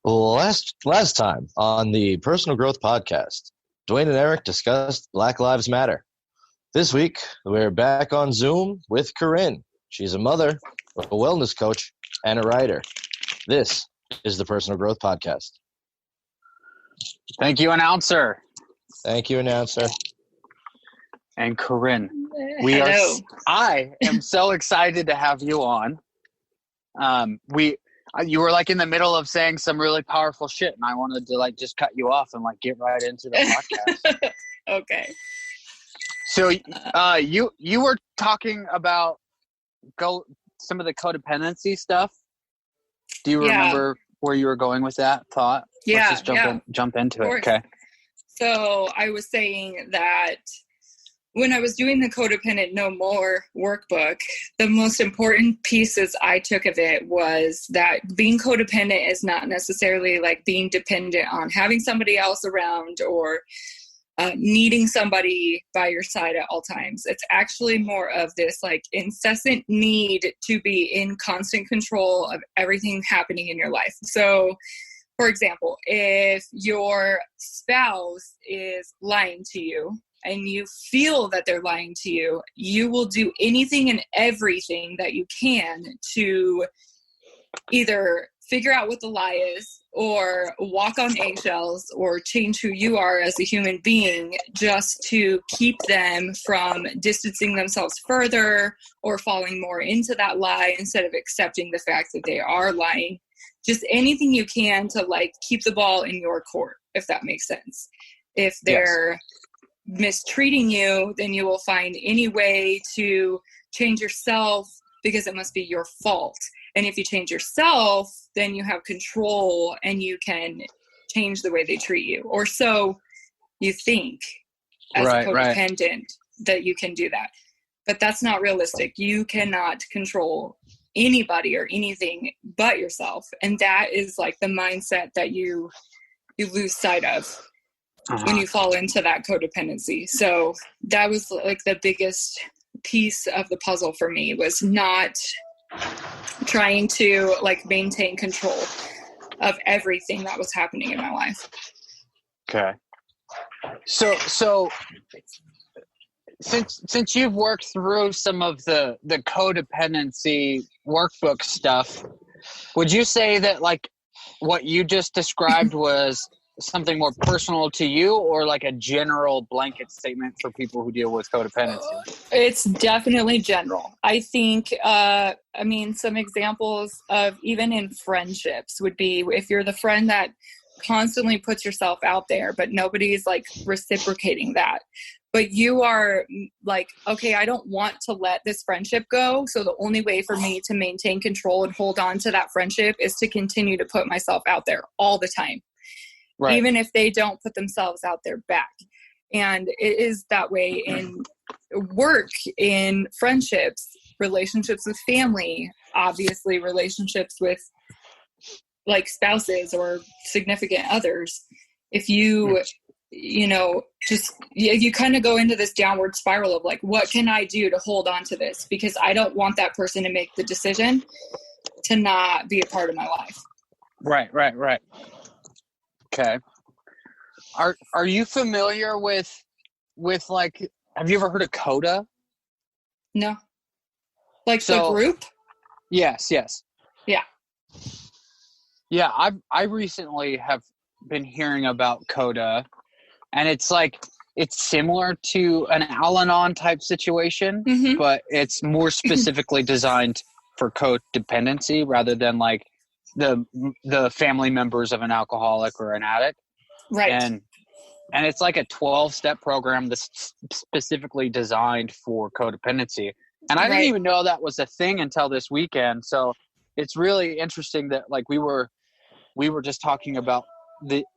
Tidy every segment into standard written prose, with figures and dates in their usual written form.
Last time on the Personal Growth Podcast, Dwayne and Eric discussed Black Lives Matter. This week, we're back on Zoom with Corrine. She's a mother, a wellness coach, and a writer. This is the Personal Growth Podcast. Thank you, announcer. Thank you, announcer. And Corrine, Hello. I am so excited to have you on. You were like in the middle of saying some really powerful shit, and I wanted to just cut you off and get right into the podcast. Okay. So, you were talking about some of the codependency stuff. Do you remember where you were going with that thought? Yeah. Let's just jump into it. Okay. So I was saying that when I was doing the Codependent No More workbook, the most important pieces I took of it was that being codependent is not necessarily like being dependent on having somebody else around or needing somebody by your side at all times. It's actually more of this incessant need to be in constant control of everything happening in your life. So, for example, if your spouse is lying to you, and you feel that they're lying to you, you will do anything and everything that you can to either figure out what the lie is or walk on eggshells or change who you are as a human being just to keep them from distancing themselves further or falling more into that lie instead of accepting the fact that they are lying. Just anything you can to keep the ball in your court, if that makes sense. If they're mistreating you, then you will find any way to change yourself because it must be your fault. And if you change yourself, then you have control and you can change the way they treat you. Or so you think as a codependent that you can do that. But that's not realistic. You cannot control anybody or anything but yourself. And that is the mindset that you lose sight of when you fall into that codependency. So that was the biggest piece of the puzzle for me, was not trying to maintain control of everything that was happening in my life. Okay. So since you've worked through some of the codependency workbook stuff, would you say that what you just described was something more personal to you, or a general blanket statement for people who deal with codependency? It's definitely general. I think, some examples of even in friendships would be if you're the friend that constantly puts yourself out there, but nobody's reciprocating that. But you are okay, I don't want to let this friendship go. So the only way for me to maintain control and hold on to that friendship is to continue to put myself out there all the time. Right. Even if they don't put themselves out there back. And it is that way in work, in friendships, relationships with family, obviously relationships with spouses or significant others. If you, you kind of go into this downward spiral of what can I do to hold on to this? Because I don't want that person to make the decision to not be a part of my life. Right. Okay. Are you familiar with have you ever heard of CODA? No. The group? Yes. Yeah. Yeah, I recently have been hearing about CODA, and it's similar to an Al-Anon type situation, but it's more specifically designed for codependency rather than the family members of an alcoholic or an addict. Right. And it's a 12-step program that's specifically designed for codependency. And I didn't even know that was a thing until this weekend. So it's really interesting that we were just talking about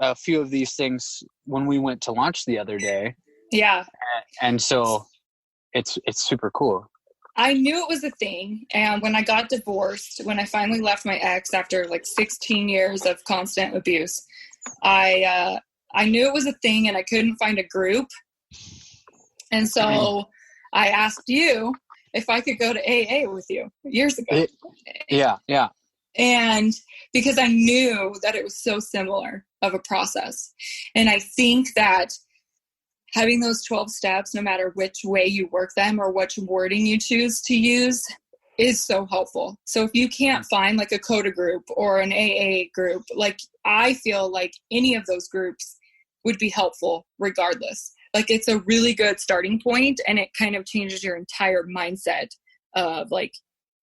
a few of these things when we went to lunch the other day. Yeah. And so it's super cool. I knew it was a thing. And when I got divorced, when I finally left my ex after 16 years of constant abuse, I knew it was a thing and I couldn't find a group. And so I asked you if I could go to AA with you years ago. Yeah. And because I knew that it was so similar of a process. And I think that having those 12 steps, no matter which way you work them or which wording you choose to use, is so helpful. So if you can't find like a CODA group or an AA group, like I feel like any of those groups would be helpful regardless. Like it's a really good starting point, and it kind of changes your entire mindset of like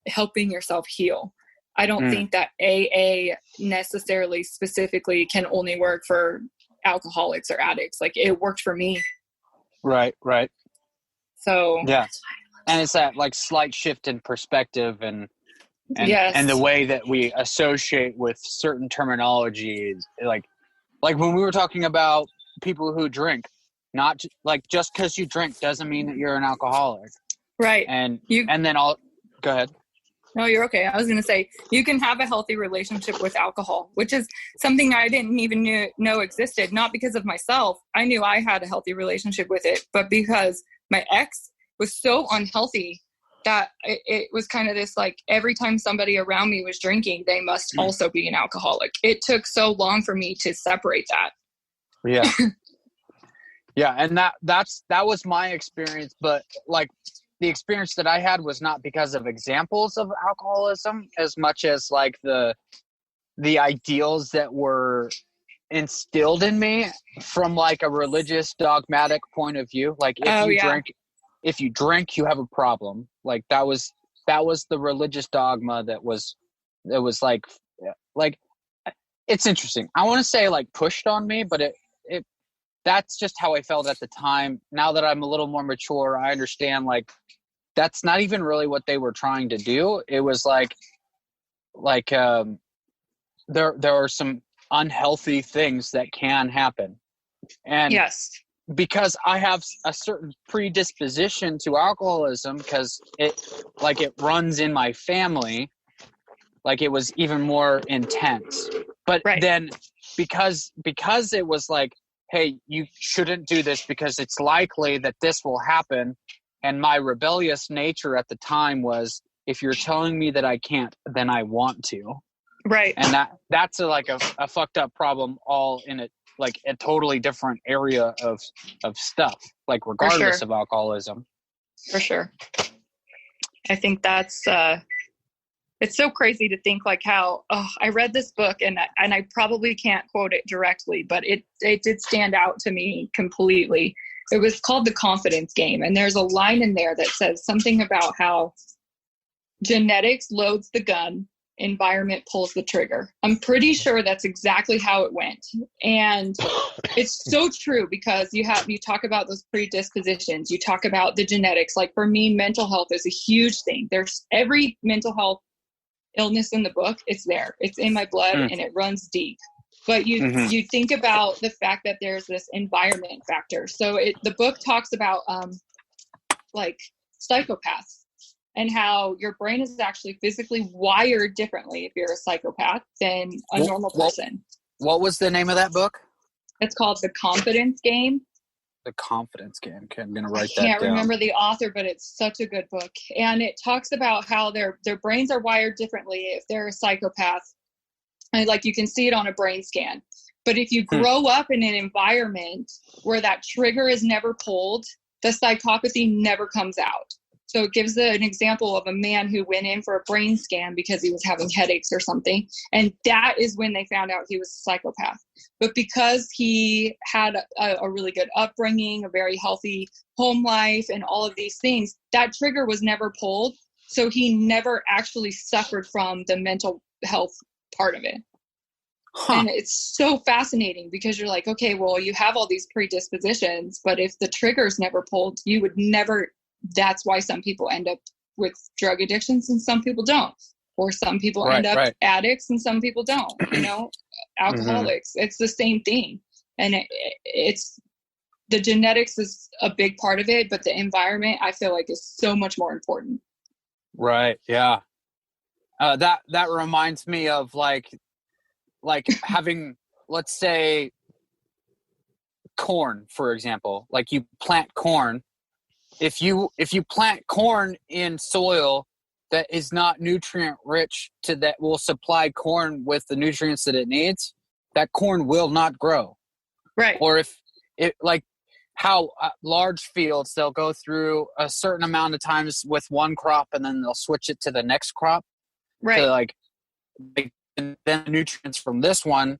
helping yourself heal. I don't think that AA necessarily specifically can only work for alcoholics or addicts. Like it worked for me. Right. So yeah. And it's that like slight shift in perspective and yes. and the way that we associate with certain terminology is like when we were talking about people who drink, not like just because you drink doesn't mean that you're an alcoholic. Right. And then I'll go ahead. No, you're okay. I was going to say, you can have a healthy relationship with alcohol, which is something I didn't even know existed. Not because of myself. I knew I had a healthy relationship with it, but because my ex was so unhealthy that it was kind of this, like, every time somebody around me was drinking, they must also be an alcoholic. It took so long for me to separate that. Yeah. Yeah. And that was my experience, but like, the experience that I had was not because of examples of alcoholism as much as like the ideals that were instilled in me from like a religious dogmatic point of view. Like if you drink, you have a problem. Like that was the religious dogma that was like it's interesting. I want to say like pushed on me, but it that's just how I felt at the time. Now that I'm a little more mature, I understand like that's not even really what they were trying to do. It was like there are some unhealthy things that can happen. And yes, because I have a certain predisposition to alcoholism, because it runs in my family, like it was even more intense. But then because it was like, hey, you shouldn't do this because it's likely that this will happen. And my rebellious nature at the time was, if you're telling me that I can't, then I want to. Right. And that's a fucked up problem, all in a totally different area of stuff, like regardless of alcoholism. For sure. I think that's it's so crazy to think like how I read this book and I probably can't quote it directly, but it did stand out to me completely. It was called The Confidence Game. And there's a line in there that says something about how genetics loads the gun, environment pulls the trigger. I'm pretty sure that's exactly how it went. And it's so true, because you talk about those predispositions, you talk about the genetics. Like for me, mental health is a huge thing. There's every mental health illness in the book. It's there. It's in my blood and it runs deep. But you think about the fact that there's this environment factor. So the book talks about like psychopaths and how your brain is actually physically wired differently if you're a psychopath than a normal person. What was the name of that book? It's called The Confidence Game. The Confidence Game. Okay, I'm going to write that down. I can't remember the author, but it's such a good book. And it talks about how their brains are wired differently if they're a psychopath. And like you can see it on a brain scan. But if you grow up in an environment where that trigger is never pulled, the psychopathy never comes out. So it gives an example of a man who went in for a brain scan because he was having headaches or something. And that is when they found out he was a psychopath. But because he had a really good upbringing, a very healthy home life, and all of these things, that trigger was never pulled. So he never actually suffered from the mental health part of it. And it's so fascinating because you're like, okay, well, you have all these predispositions, but if the trigger's never pulled, you would never. That's why some people end up with drug addictions and some people don't, or some people end up addicts and some people don't, alcoholics. It's the same thing. And it's the genetics is a big part of it, but the environment I feel like is so much more important. Right. Yeah. That reminds me of like having, let's say, corn, for example. Like you plant corn. If you plant corn in soil that is not nutrient rich that will supply corn with the nutrients that it needs, that corn will not grow. Right. Or if it, like how large fields, they'll go through a certain amount of times with one crop and then they'll switch it to the next crop. Right. To like then the nutrients from this one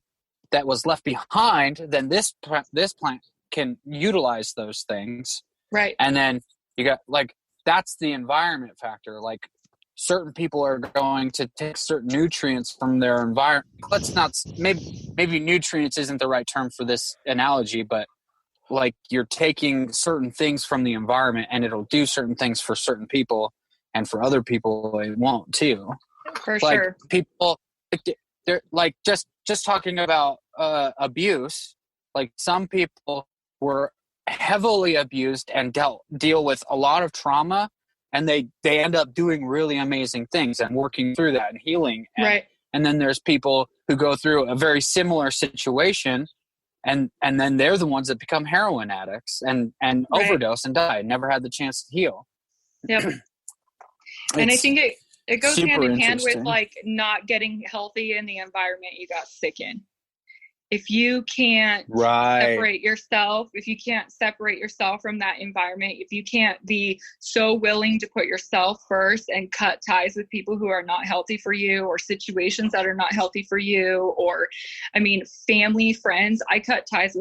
that was left behind, then this plant can utilize those things. Right. And then you got like, that's the environment factor. Like certain people are going to take certain nutrients from their environment. Let's not, maybe nutrients isn't the right term for this analogy, but like you're taking certain things from the environment and it'll do certain things for certain people, and for other people it won't too. For like sure. People, they're like just talking about abuse. Like some people were heavily abused and deal with a lot of trauma, and they end up doing really amazing things and working through that and healing. Right. And then there's people who go through a very similar situation, and then they're the ones that become heroin addicts and Right. overdose and die, never had the chance to heal. Yep. And I think it goes hand in hand with like not getting healthy in the environment you got sick in. If you can't separate yourself, if you can't separate yourself from that environment, if you can't be so willing to put yourself first and cut ties with people who are not healthy for you, or situations that are not healthy for you, or, I mean, family, friends, I cut ties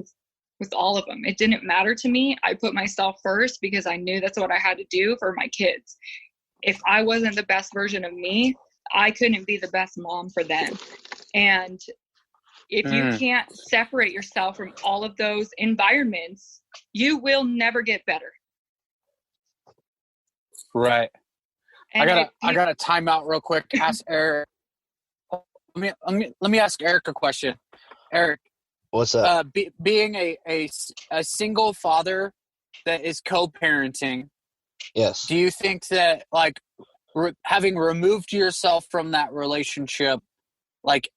with all of them. It didn't matter to me. I put myself first because I knew that's what I had to do for my kids. If I wasn't the best version of me, I couldn't be the best mom for them. And if you can't separate yourself from all of those environments, you will never get better. Right. And I got to time out real quick. Ask Eric. Let me ask Eric a question. Eric, what's up? Being a single father that is co-parenting. Yes. Do you think that like having removed yourself from that relationship, like,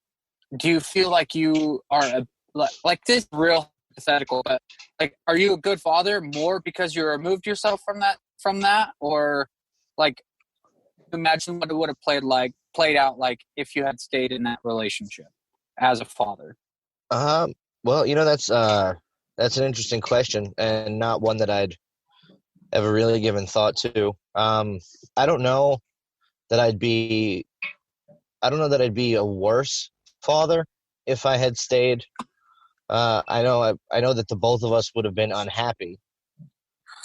do you feel like you are like this is real hypothetical, but like, are you a good father more because you removed yourself from that, or like, imagine what it would have played out like if you had stayed in that relationship as a father? Well, that's an interesting question, and not one that I'd ever really given thought to. I don't know that I'd be a worse father if I had stayed. I know that the both of us would have been unhappy,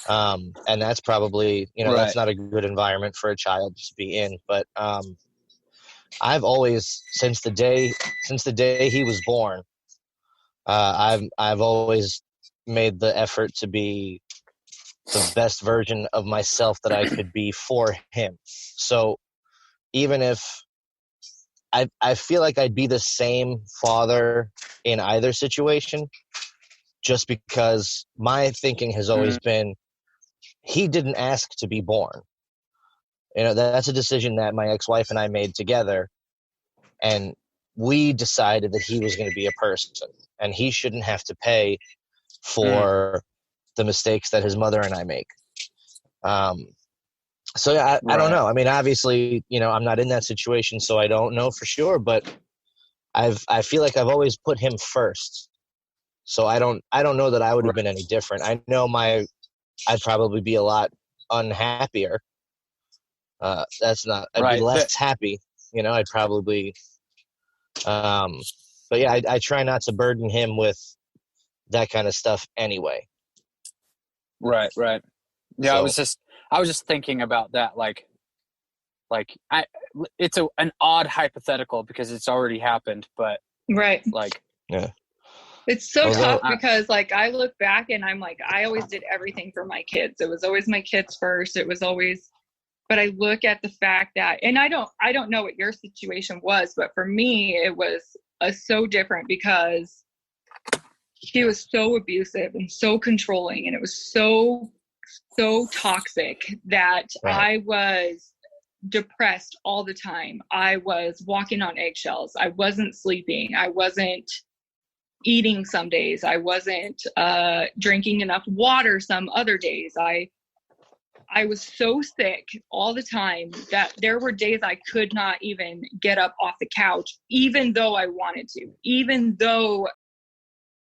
and that's probably that's not a good environment for a child to be in. But I've always, since the day he was born, I've always made the effort to be the best version of myself that I could be for him. So even if I feel like I'd be the same father in either situation, just because my thinking has always been, he didn't ask to be born. That's a decision that my ex-wife and I made together, and we decided that he was going to be a person, and he shouldn't have to pay for the mistakes that his mother and I make. So yeah, I don't know. I mean, obviously, I'm not in that situation, so I don't know for sure, but I feel like I've always put him first. So I don't know that I would have been any different. I know I'd probably be a lot unhappier. I'd be less happy, I'd probably, but yeah, I try not to burden him with that kind of stuff anyway. Right. Yeah. So, I was just thinking about that. It's an odd hypothetical because it's already happened, but yeah. It's so tough because I look back and I'm like, I always did everything for my kids. It was always my kids first. It was always, but I look at the fact that, and I don't know what your situation was, but for me, it was so different because he was so abusive and so controlling, and it was so toxic that I was depressed all the time. I was walking on eggshells. I wasn't sleeping. I wasn't eating some days. I wasn't drinking enough water some other days. I I was so sick all the time that there were days I could not even get up off the couch, even though I wanted to, even though